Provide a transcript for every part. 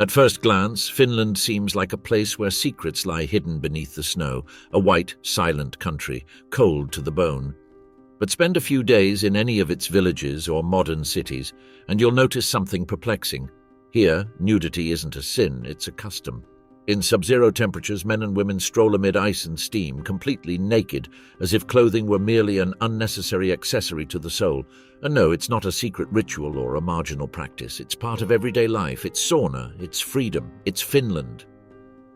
At first glance, Finland seems like a place where secrets lie hidden beneath the snow, a white, silent country, cold to the bone. But spend a few days in any of its villages or modern cities, and you'll notice something perplexing. Here, nudity isn't a sin, it's a custom. In sub-zero temperatures, men and women stroll amid ice and steam, completely naked, as if clothing were merely an unnecessary accessory to the soul. And no, it's not a secret ritual or a marginal practice. It's part of everyday life. It's sauna, it's freedom, it's Finland.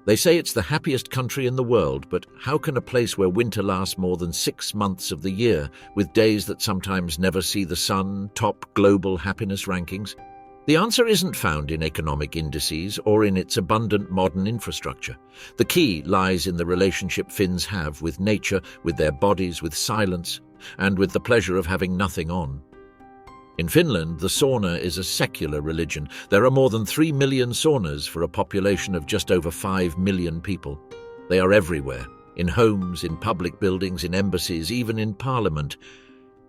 They say it's the happiest country in the world, but how can a place where winter lasts more than 6 months of the year, with days that sometimes never see the sun, top global happiness rankings? The answer isn't found in economic indices or in its abundant modern infrastructure. The key lies in the relationship Finns have with nature, with their bodies, with silence, and with the pleasure of having nothing on. In Finland, the sauna is a secular religion. There are more than 3 million saunas for a population of just over 5 million people. They are everywhere, in homes, in public buildings, in embassies, even in parliament.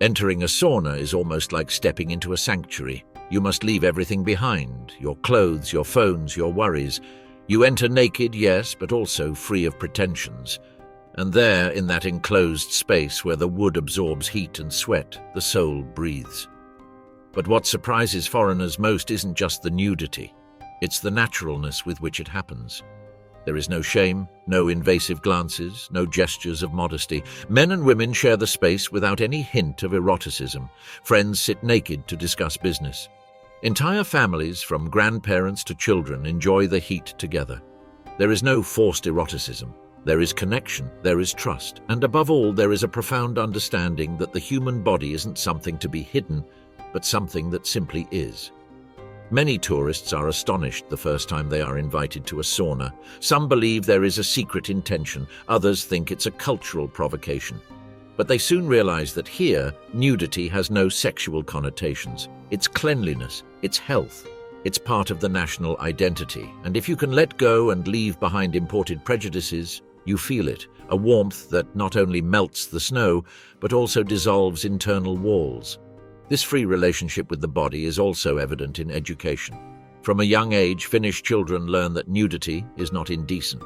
Entering a sauna is almost like stepping into a sanctuary. You must leave everything behind, your clothes, your phones, your worries. You enter naked, yes, but also free of pretensions. And there, in that enclosed space where the wood absorbs heat and sweat, the soul breathes. But what surprises foreigners most isn't just the nudity. It's the naturalness with which it happens. There is no shame, no invasive glances, no gestures of modesty. Men and women share the space without any hint of eroticism. Friends sit naked to discuss business. Entire families, from grandparents to children, enjoy the heat together. There is no forced eroticism. There is connection, there is trust, and above all, there is a profound understanding that the human body isn't something to be hidden, but something that simply is. Many tourists are astonished the first time they are invited to a sauna. Some believe there is a secret intention, others think it's a cultural provocation. But they soon realize that here, nudity has no sexual connotations. It's cleanliness, it's health, it's part of the national identity. And if you can let go and leave behind imported prejudices, you feel it, a warmth that not only melts the snow, but also dissolves internal walls. This free relationship with the body is also evident in education. From a young age, Finnish children learn that nudity is not indecent.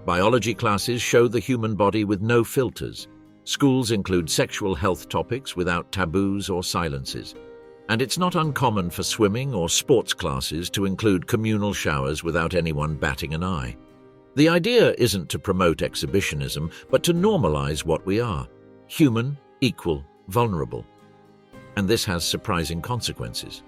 Biology classes show the human body with no filters. Schools include sexual health topics without taboos or silences. And it's not uncommon for swimming or sports classes to include communal showers without anyone batting an eye. The idea isn't to promote exhibitionism, but to normalize what we are: human, equal, vulnerable. And this has surprising consequences.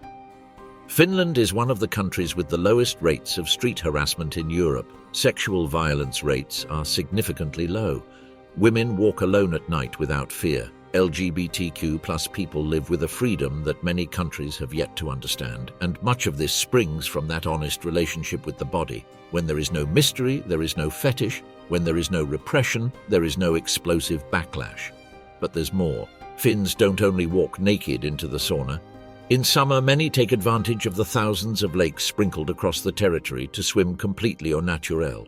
Finland is one of the countries with the lowest rates of street harassment in Europe. Sexual violence rates are significantly low. Women walk alone at night without fear. LGBTQ+ people live with a freedom that many countries have yet to understand, and much of this springs from that honest relationship with the body. When there is no mystery, there is no fetish. When there is no repression, there is no explosive backlash. But there's more. Finns don't only walk naked into the sauna. In summer, many take advantage of the thousands of lakes sprinkled across the territory to swim completely au naturel.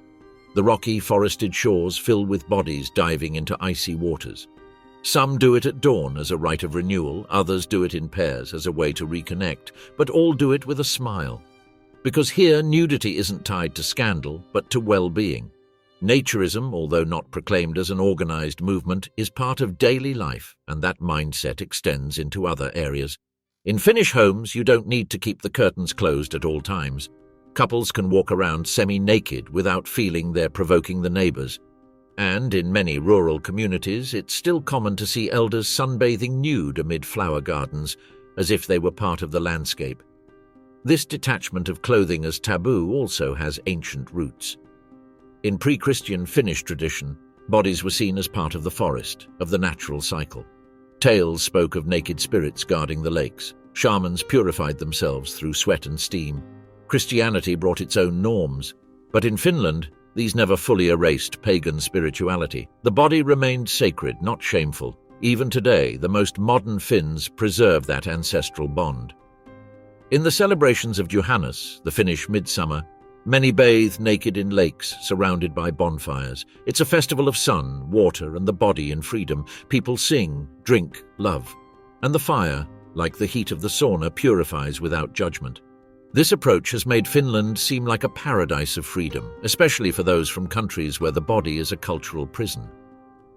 The rocky, forested shores fill with bodies diving into icy waters. Some do it at dawn as a rite of renewal, others do it in pairs as a way to reconnect, but all do it with a smile. Because here, nudity isn't tied to scandal, but to well-being. Naturism, although not proclaimed as an organized movement, is part of daily life, and that mindset extends into other areas. In Finnish homes, you don't need to keep the curtains closed at all times. Couples can walk around semi-naked without feeling they're provoking the neighbors. And in many rural communities, it's still common to see elders sunbathing nude amid flower gardens, as if they were part of the landscape. This detachment of clothing as taboo also has ancient roots. In pre-Christian Finnish tradition, bodies were seen as part of the forest, of the natural cycle. Tales spoke of naked spirits guarding the lakes. Shamans purified themselves through sweat and steam. Christianity brought its own norms. But in Finland, these never fully erased pagan spirituality. The body remained sacred, not shameful. Even today, the most modern Finns preserve that ancestral bond. In the celebrations of Johannes, the Finnish midsummer, many bathe naked in lakes surrounded by bonfires. It's a festival of sun, water, and the body in freedom. People sing, drink, love. And the fire, like the heat of the sauna, purifies without judgment. This approach has made Finland seem like a paradise of freedom, especially for those from countries where the body is a cultural prison.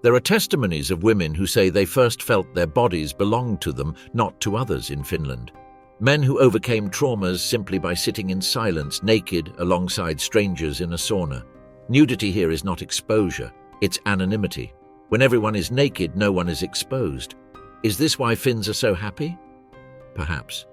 There are testimonies of women who say they first felt their bodies belonged to them, not to others in Finland. Men who overcame traumas simply by sitting in silence, naked, alongside strangers in a sauna. Nudity here is not exposure, it's anonymity. When everyone is naked, no one is exposed. Is this why Finns are so happy? Perhaps.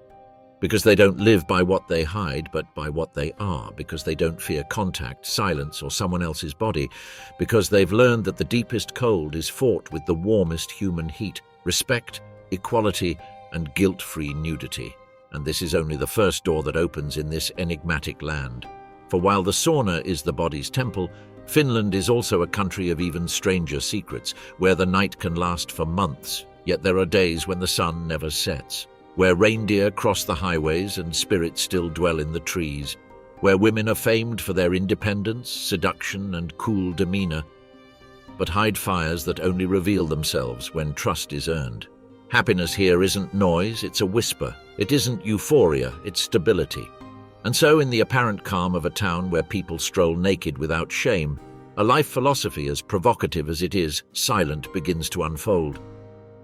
Because they don't live by what they hide, but by what they are, because they don't fear contact, silence, or someone else's body, because they've learned that the deepest cold is fought with the warmest human heat, respect, equality, and guilt-free nudity. And this is only the first door that opens in this enigmatic land. For while the sauna is the body's temple, Finland is also a country of even stranger secrets, where the night can last for months, yet there are days when the sun never sets. Where reindeer cross the highways and spirits still dwell in the trees, where women are famed for their independence, seduction, and cool demeanor, but hide fires that only reveal themselves when trust is earned. Happiness here isn't noise, it's a whisper. It isn't euphoria, it's stability. And so, in the apparent calm of a town where people stroll naked without shame, a life philosophy as provocative as it is silent begins to unfold.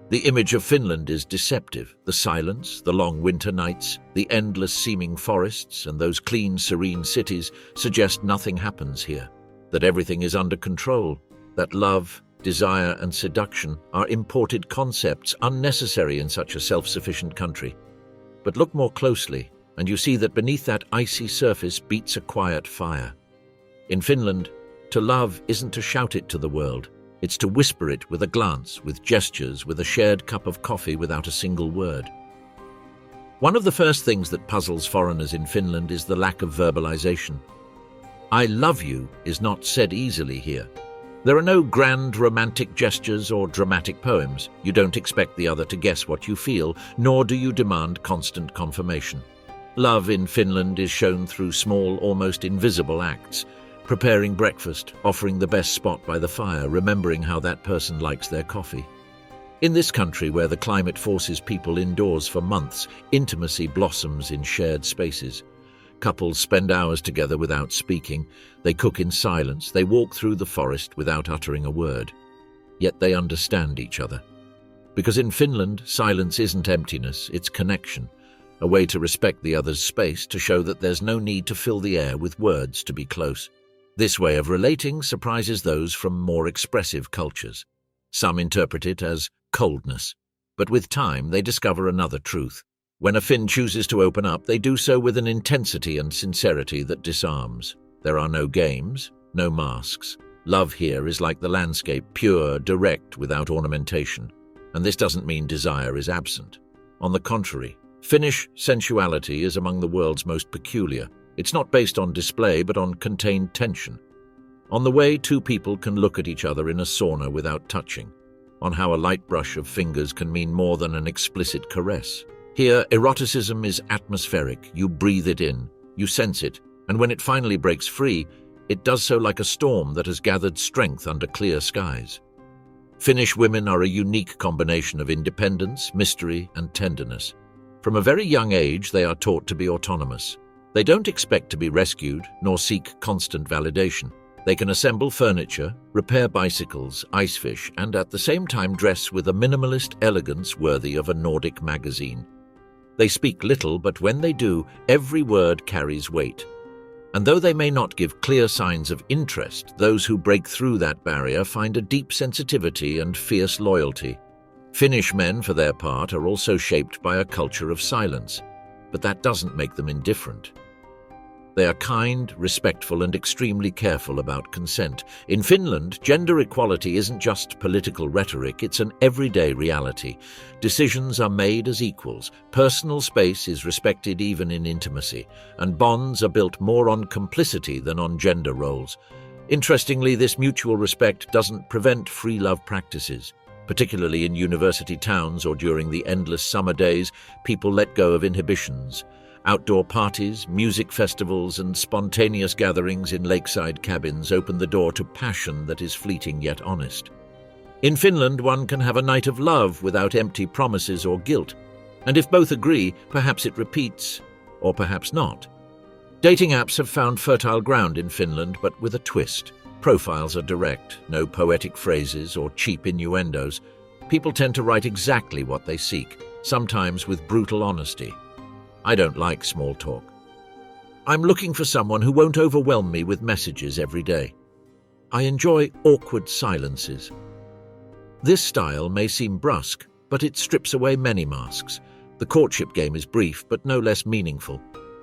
The image of Finland is deceptive. The silence, the long winter nights, the endless seeming forests, and those clean, serene cities suggest nothing happens here, that everything is under control, that love, desire, and seduction are imported concepts unnecessary in such a self-sufficient country. But look more closely, and you see that beneath that icy surface beats a quiet fire. In Finland, to love isn't to shout it to the world. It's to whisper it with a glance, with gestures, with a shared cup of coffee without a single word. One of the first things that puzzles foreigners in Finland is the lack of verbalization. I love you is not said easily here. There are no grand romantic gestures or dramatic poems. You don't expect the other to guess what you feel, nor do you demand constant confirmation. Love in Finland is shown through small, almost invisible acts. Preparing breakfast, offering the best spot by the fire, remembering how that person likes their coffee. In this country where the climate forces people indoors for months, intimacy blossoms in shared spaces. Couples spend hours together without speaking. They cook in silence. They walk through the forest without uttering a word. Yet they understand each other. Because in Finland, silence isn't emptiness, it's connection. A way to respect the other's space, to show that there's no need to fill the air with words to be close. This way of relating surprises those from more expressive cultures. Some interpret it as coldness, but with time they discover another truth. When a Finn chooses to open up, they do so with an intensity and sincerity that disarms. There are no games, no masks. Love here is like the landscape, pure, direct, without ornamentation. And this doesn't mean desire is absent. On the contrary, Finnish sensuality is among the world's most peculiar. It's not based on display, but on contained tension. On the way two people can look at each other in a sauna without touching. On how a light brush of fingers can mean more than an explicit caress. Here, eroticism is atmospheric. You breathe it in, you sense it, and when it finally breaks free, it does so like a storm that has gathered strength under clear skies. Finnish women are a unique combination of independence, mystery, and tenderness. From a very young age, they are taught to be autonomous. They don't expect to be rescued, nor seek constant validation. They can assemble furniture, repair bicycles, ice fish, and at the same time dress with a minimalist elegance worthy of a Nordic magazine. They speak little, but when they do, every word carries weight. And though they may not give clear signs of interest, those who break through that barrier find a deep sensitivity and fierce loyalty. Finnish men, for their part, are also shaped by a culture of silence, but that doesn't make them indifferent. They are kind, respectful, and extremely careful about consent. In Finland, gender equality isn't just political rhetoric, it's an everyday reality. Decisions are made as equals, personal space is respected even in intimacy, and bonds are built more on complicity than on gender roles. Interestingly, this mutual respect doesn't prevent free love practices. Particularly in university towns or during the endless summer days, people let go of inhibitions. Outdoor parties, music festivals, and spontaneous gatherings in lakeside cabins open the door to passion that is fleeting yet honest. In Finland, one can have a night of love without empty promises or guilt. And if both agree, perhaps it repeats. or perhaps not. Dating apps have found fertile ground in Finland, but with a twist. Profiles are direct, no poetic phrases or cheap innuendos. People tend to write exactly what they seek, sometimes with brutal honesty. I don't like small talk. I'm looking for someone who won't overwhelm me with messages every day. I enjoy awkward silences. This style may seem brusque, but it strips away many masks. The courtship game is brief, but no less meaningful.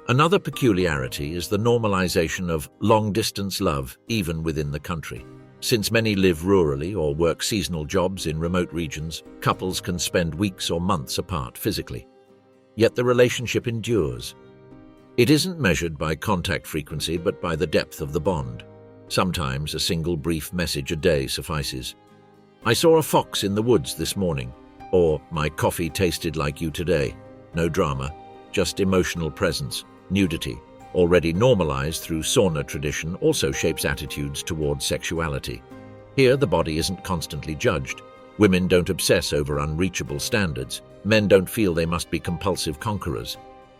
Another peculiarity is the normalization of long-distance love, even within the country. Since many live rurally or work seasonal jobs in remote regions, couples can spend weeks or months apart physically. Yet the relationship endures. It isn't measured by contact frequency, but by the depth of the bond. Sometimes a single brief message a day suffices. I saw a fox in the woods this morning, or my coffee tasted like you today. No drama, just emotional presence. Nudity, already normalized through sauna tradition, also shapes attitudes towards sexuality. Here, the body isn't constantly judged. Women don't obsess over unreachable standards. Men don't feel they must be compulsive conquerors.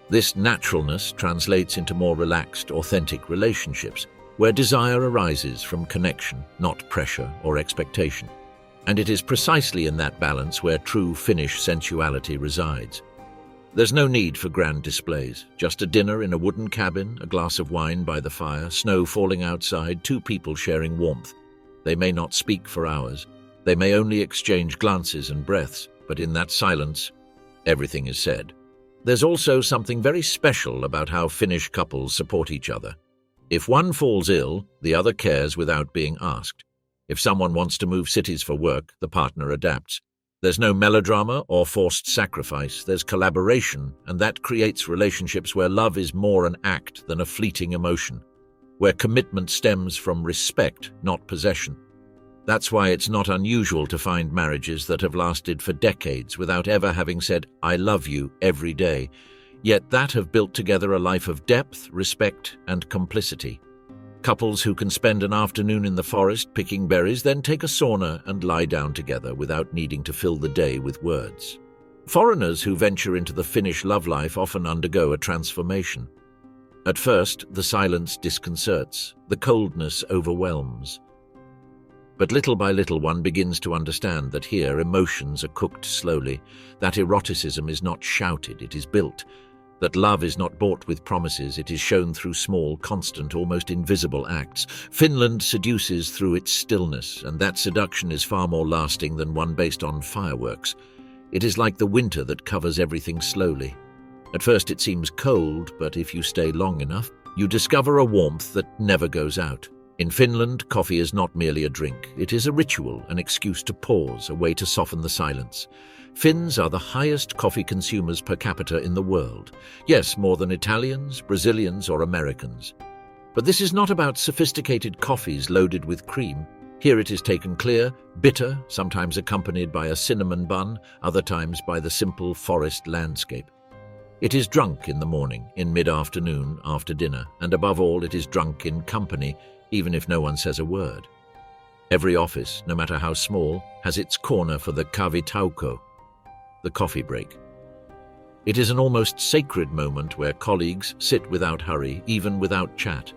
This naturalness translates into more relaxed, authentic relationships, where desire arises from connection, not pressure or expectation. And it is precisely in that balance where true Finnish sensuality resides. There's no need for grand displays, just a dinner in a wooden cabin, a glass of wine by the fire, snow falling outside, two people sharing warmth. They may not speak for hours. They may only exchange glances and breaths, but in that silence, everything is said. There's also something very special about how Finnish couples support each other. If one falls ill, the other cares without being asked. If someone wants to move cities for work, the partner adapts. There's no melodrama or forced sacrifice, there's collaboration, and that creates relationships where love is more an act than a fleeting emotion, where commitment stems from respect, not possession. That's why it's not unusual to find marriages that have lasted for decades without ever having said, "I love you" every day, yet that have built together a life of depth, respect, and complicity. Couples who can spend an afternoon in the forest picking berries, then take a sauna and lie down together without needing to fill the day with words. Foreigners who venture into the Finnish love life often undergo a transformation. At first, the silence disconcerts, the coldness overwhelms. But little by little one begins to understand that here emotions are cooked slowly, that eroticism is not shouted, it is built. That love is not bought with promises, it is shown through small, constant, almost invisible acts. Finland seduces through its stillness, and that seduction is far more lasting than one based on fireworks. It is like the winter that covers everything slowly. At first it seems cold, but if you stay long enough, you discover a warmth that never goes out. In Finland, coffee is not merely a drink. It is a ritual, an excuse to pause, a way to soften the silence. Finns are the highest coffee consumers per capita in the world. Yes, more than Italians, Brazilians, or Americans. But this is not about sophisticated coffees loaded with cream. Here it is taken clear, bitter, sometimes accompanied by a cinnamon bun, other times by the simple forest landscape. It is drunk in the morning, in mid-afternoon, after dinner, and above all it is drunk in company, even if no one says a word. Every office, no matter how small, has its corner for the kahvitauko, the coffee break. It is an almost sacred moment where colleagues sit without hurry, even without chat.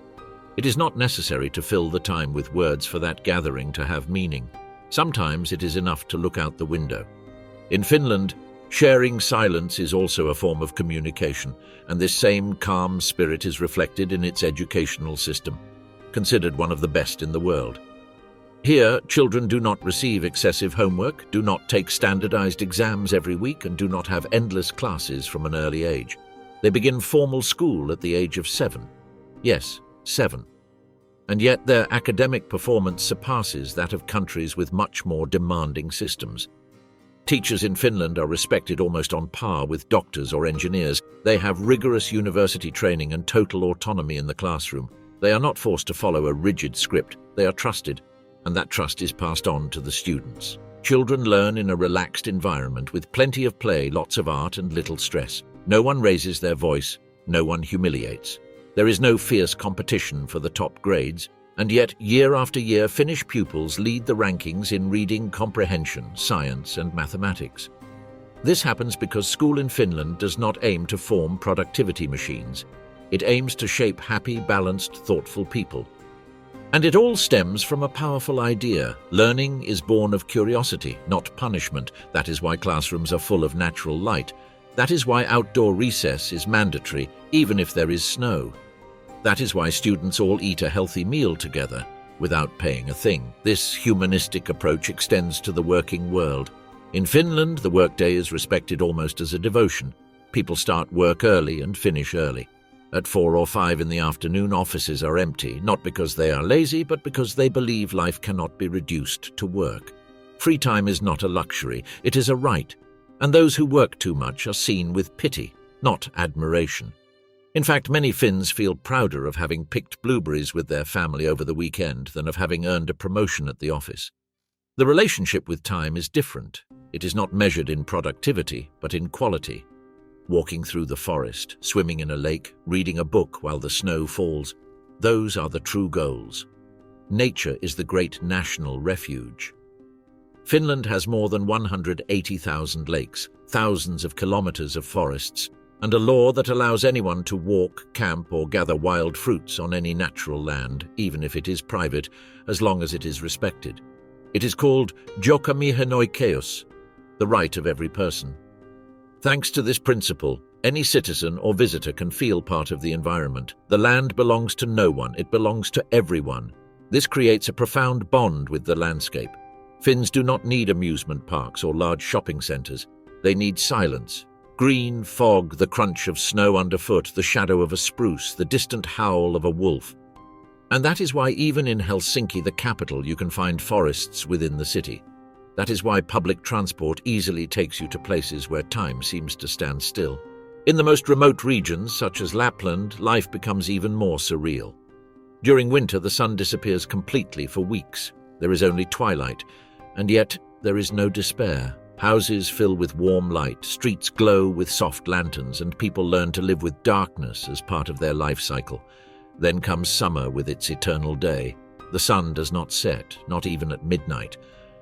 It is not necessary to fill the time with words for that gathering to have meaning. Sometimes it is enough to look out the window. In Finland, sharing silence is also a form of communication, and this same calm spirit is reflected in its educational system, considered one of the best in the world. Here, children do not receive excessive homework, do not take standardized exams every week, and do not have endless classes from an early age. They begin formal school at the age of 7. Yes, 7. And yet their academic performance surpasses that of countries with much more demanding systems. Teachers in Finland are respected almost on par with doctors or engineers. They have rigorous university training and total autonomy in the classroom. They are not forced to follow a rigid script. They are trusted, and that trust is passed on to the students. Children learn in a relaxed environment with plenty of play, lots of art, and little stress. No one raises their voice, no one humiliates. There is no fierce competition for the top grades, and yet year after year Finnish pupils lead the rankings in reading comprehension, science, and mathematics. This happens because school in Finland does not aim to form productivity machines. It aims to shape happy, balanced, thoughtful people. And it all stems from a powerful idea. Learning is born of curiosity, not punishment. That is why classrooms are full of natural light. That is why outdoor recess is mandatory, even if there is snow. That is why students all eat a healthy meal together, without paying a thing. This humanistic approach extends to the working world. In Finland, the workday is respected almost as a devotion. People start work early and finish early. At 4 or 5 in the afternoon, offices are empty, not because they are lazy, but because they believe life cannot be reduced to work. Free time is not a luxury, it is a right. And those who work too much are seen with pity, not admiration. In fact, many Finns feel prouder of having picked blueberries with their family over the weekend than of having earned a promotion at the office. The relationship with time is different. It is not measured in productivity, but in quality. Walking through the forest, swimming in a lake, reading a book while the snow falls, those are the true goals. Nature is the great national refuge. Finland has more than 180,000 lakes, thousands of kilometers of forests, and a law that allows anyone to walk, camp, or gather wild fruits on any natural land, even if it is private, as long as it is respected. It is called jokamiehenoikeus, the right of every person. Thanks to this principle, any citizen or visitor can feel part of the environment. The land belongs to no one, it belongs to everyone. This creates a profound bond with the landscape. Finns do not need amusement parks or large shopping centers. They need silence. Green, fog, the crunch of snow underfoot, the shadow of a spruce, the distant howl of a wolf. And that is why even in Helsinki, the capital, you can find forests within the city. That is why public transport easily takes you to places where time seems to stand still. In the most remote regions, such as Lapland, life becomes even more surreal. During winter, the sun disappears completely for weeks. There is only twilight, and yet there is no despair. Houses fill with warm light, streets glow with soft lanterns, and people learn to live with darkness as part of their life cycle. Then comes summer with its eternal day. The sun does not set, not even at midnight,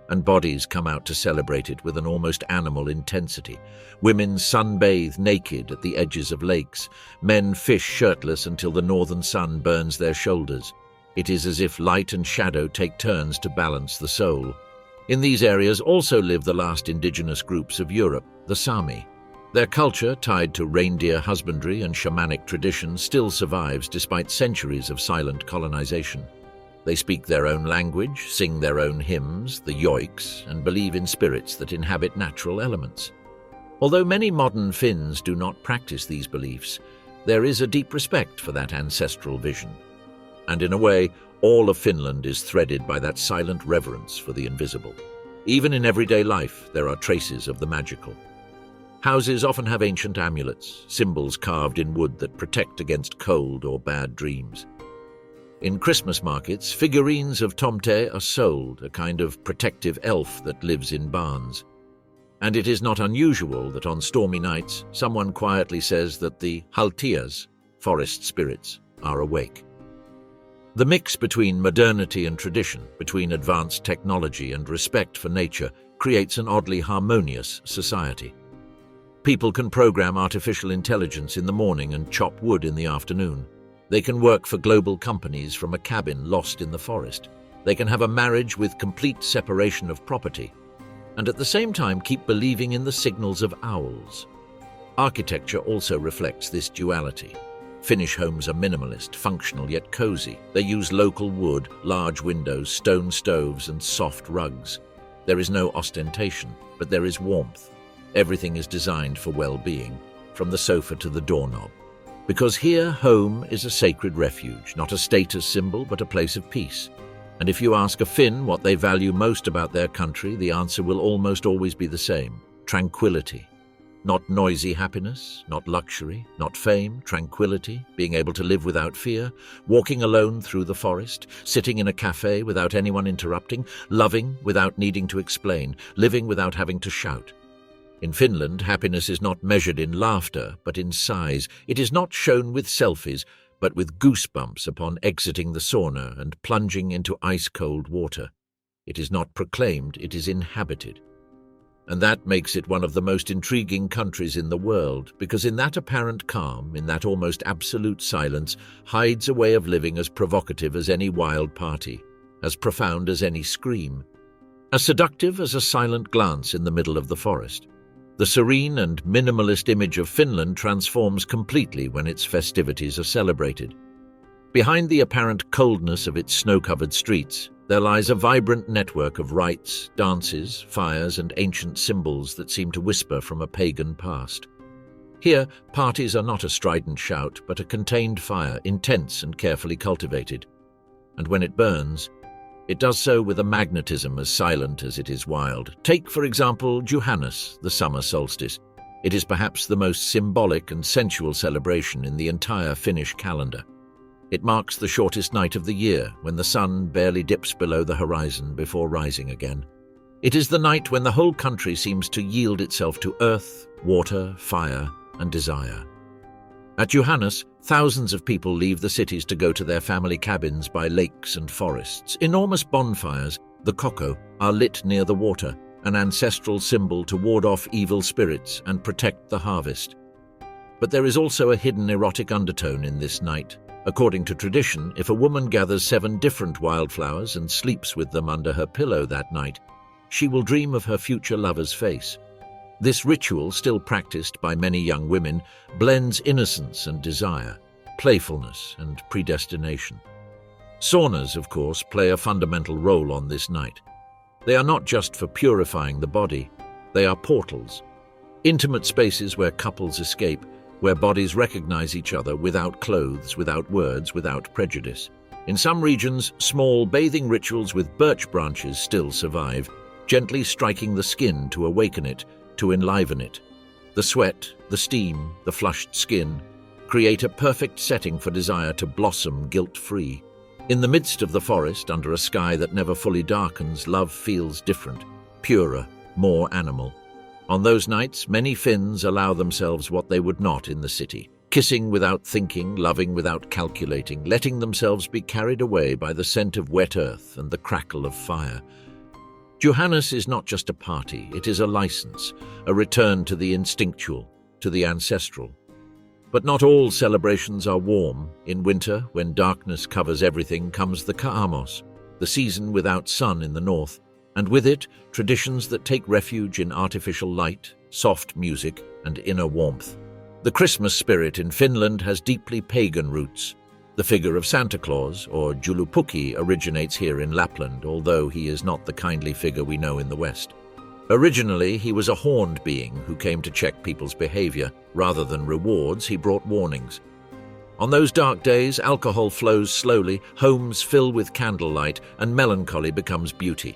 and bodies come out to celebrate it with an almost animal intensity. Women sunbathe naked at the edges of lakes. Men fish shirtless until the northern sun burns their shoulders. It is as if light and shadow take turns to balance the soul. In these areas also live the last indigenous groups of Europe, the Sami. Their culture, tied to reindeer husbandry and shamanic traditions, still survives despite centuries of silent colonization. They speak their own language, sing their own hymns, the yoiks, and believe in spirits that inhabit natural elements. Although many modern Finns do not practice these beliefs, there is a deep respect for that ancestral vision. And in a way, all of Finland is threaded by that silent reverence for the invisible. Even in everyday life, there are traces of the magical. Houses often have ancient amulets, symbols carved in wood that protect against cold or bad dreams. In Christmas markets, figurines of tomte are sold, a kind of protective elf that lives in barns. And it is not unusual that on stormy nights, someone quietly says that the haltias, forest spirits, are awake. The mix between modernity and tradition, between advanced technology and respect for nature, creates an oddly harmonious society. People can program artificial intelligence in the morning and chop wood in the afternoon. They can work for global companies from a cabin lost in the forest. They can have a marriage with complete separation of property, and at the same time keep believing in the signals of owls. Architecture also reflects this duality. Finnish homes are minimalist, functional yet cozy. They use local wood, large windows, stone stoves, and soft rugs. There is no ostentation, but there is warmth. Everything is designed for well-being, from the sofa to the doorknob. Because here, home is a sacred refuge, not a status symbol, but a place of peace. And if you ask a Finn what they value most about their country, the answer will almost always be the same: tranquility. Not noisy happiness, not luxury, not fame, tranquility, being able to live without fear, walking alone through the forest, sitting in a cafe without anyone interrupting, loving without needing to explain, living without having to shout. In Finland, happiness is not measured in laughter, but in sighs. It is not shown with selfies, but with goosebumps upon exiting the sauna and plunging into ice-cold water. It is not proclaimed, it is inhabited. And that makes it one of the most intriguing countries in the world, because in that apparent calm, in that almost absolute silence, hides a way of living as provocative as any wild party, as profound as any scream, as seductive as a silent glance in the middle of the forest. The serene and minimalist image of Finland transforms completely when its festivities are celebrated. Behind the apparent coldness of its snow-covered streets, there lies a vibrant network of rites, dances, fires, and ancient symbols that seem to whisper from a pagan past. Here, parties are not a strident shout, but a contained fire, intense and carefully cultivated. And when it burns, it does so with a magnetism as silent as it is wild. Take, for example, Johannes, the summer solstice. It is perhaps the most symbolic and sensual celebration in the entire Finnish calendar. It marks the shortest night of the year, when the sun barely dips below the horizon before rising again. It is the night when the whole country seems to yield itself to earth, water, fire, and desire. At Johannes, thousands of people leave the cities to go to their family cabins by lakes and forests. Enormous bonfires, the koko, are lit near the water, an ancestral symbol to ward off evil spirits and protect the harvest. But there is also a hidden erotic undertone in this night. According to tradition, if a woman gathers 7 different wildflowers and sleeps with them under her pillow that night, she will dream of her future lover's face. This ritual, still practiced by many young women, blends innocence and desire, playfulness and predestination. Saunas, of course, play a fundamental role on this night. They are not just for purifying the body, they are portals. Intimate spaces where couples escape, where bodies recognize each other without clothes, without words, without prejudice. In some regions, small bathing rituals with birch branches still survive, gently striking the skin to awaken it, to enliven it. The sweat, the steam, the flushed skin create a perfect setting for desire to blossom guilt-free. In the midst of the forest, under a sky that never fully darkens, love feels different, purer, more animal. On those nights, many Finns allow themselves what they would not in the city, kissing without thinking, loving without calculating, letting themselves be carried away by the scent of wet earth and the crackle of fire. Johannes is not just a party, it is a license, a return to the instinctual, to the ancestral. But not all celebrations are warm. In winter, when darkness covers everything, comes the Kaamos, the season without sun in the north, and with it, traditions that take refuge in artificial light, soft music, and inner warmth. The Christmas spirit in Finland has deeply pagan roots. The figure of Santa Claus, or Joulupukki, originates here in Lapland, although he is not the kindly figure we know in the West. Originally, he was a horned being who came to check people's behavior. Rather than rewards, he brought warnings. On those dark days, alcohol flows slowly, homes fill with candlelight, and melancholy becomes beauty.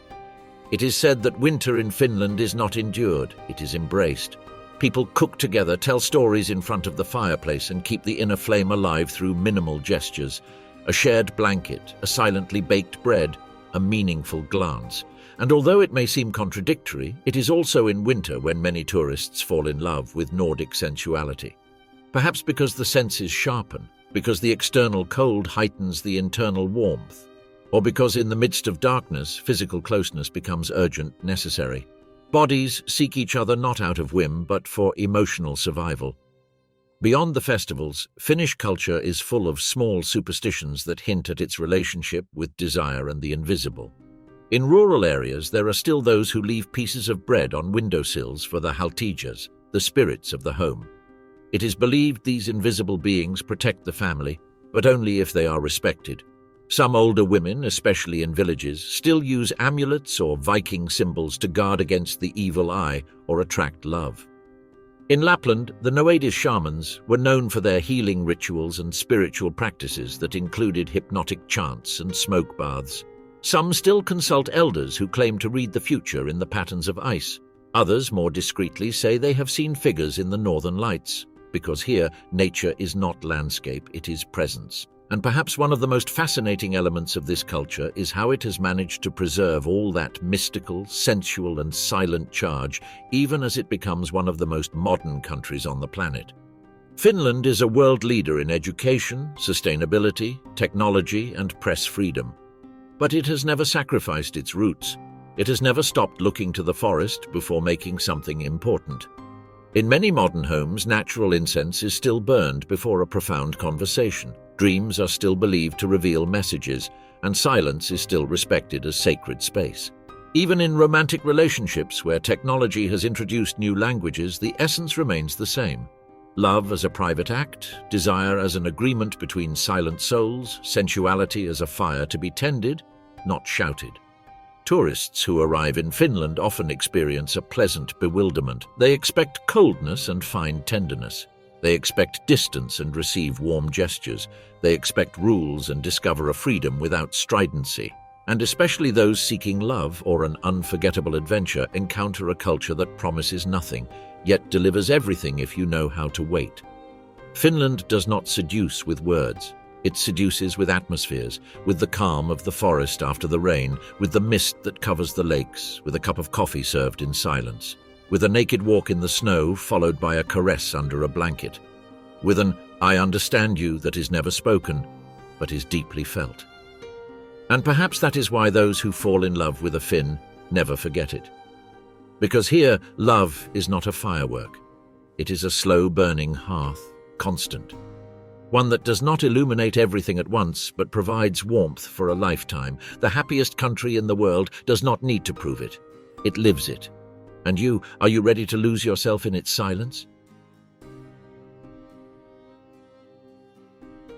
It is said that winter in Finland is not endured, it is embraced. People cook together, tell stories in front of the fireplace, and keep the inner flame alive through minimal gestures. A shared blanket, a silently baked bread, a meaningful glance. And although it may seem contradictory, it is also in winter when many tourists fall in love with Nordic sensuality. Perhaps because the senses sharpen, because the external cold heightens the internal warmth, or because in the midst of darkness, physical closeness becomes urgent, necessary. Bodies seek each other not out of whim, but for emotional survival. Beyond the festivals, Finnish culture is full of small superstitions that hint at its relationship with desire and the invisible. In rural areas, there are still those who leave pieces of bread on windowsills for the haltijas, the spirits of the home. It is believed these invisible beings protect the family, but only if they are respected. Some older women, especially in villages, still use amulets or Viking symbols to guard against the evil eye or attract love. In Lapland, the Noadis shamans were known for their healing rituals and spiritual practices that included hypnotic chants and smoke baths. Some still consult elders who claim to read the future in the patterns of ice. Others, more discreetly, say they have seen figures in the northern lights, because here nature is not landscape, it is presence. And perhaps one of the most fascinating elements of this culture is how it has managed to preserve all that mystical, sensual, and silent charge, even as it becomes one of the most modern countries on the planet. Finland is a world leader in education, sustainability, technology, and press freedom. But it has never sacrificed its roots. It has never stopped looking to the forest before making something important. In many modern homes, natural incense is still burned before a profound conversation. Dreams are still believed to reveal messages, and silence is still respected as sacred space. Even in romantic relationships where technology has introduced new languages, the essence remains the same. Love as a private act, desire as an agreement between silent souls, sensuality as a fire to be tended, not shouted. Tourists who arrive in Finland often experience a pleasant bewilderment. They expect coldness and find tenderness. They expect distance and receive warm gestures. They expect rules and discover a freedom without stridency. And especially those seeking love or an unforgettable adventure encounter a culture that promises nothing, yet delivers everything if you know how to wait. Finland does not seduce with words. It seduces with atmospheres, with the calm of the forest after the rain, with the mist that covers the lakes, with a cup of coffee served in silence, with a naked walk in the snow followed by a caress under a blanket, with an "I understand you" that is never spoken, but is deeply felt. And perhaps that is why those who fall in love with a Finn never forget it. Because here, love is not a firework. It is a slow-burning hearth, constant. One that does not illuminate everything at once, but provides warmth for a lifetime. The happiest country in the world does not need to prove it. It lives it. And you, are you ready to lose yourself in its silence?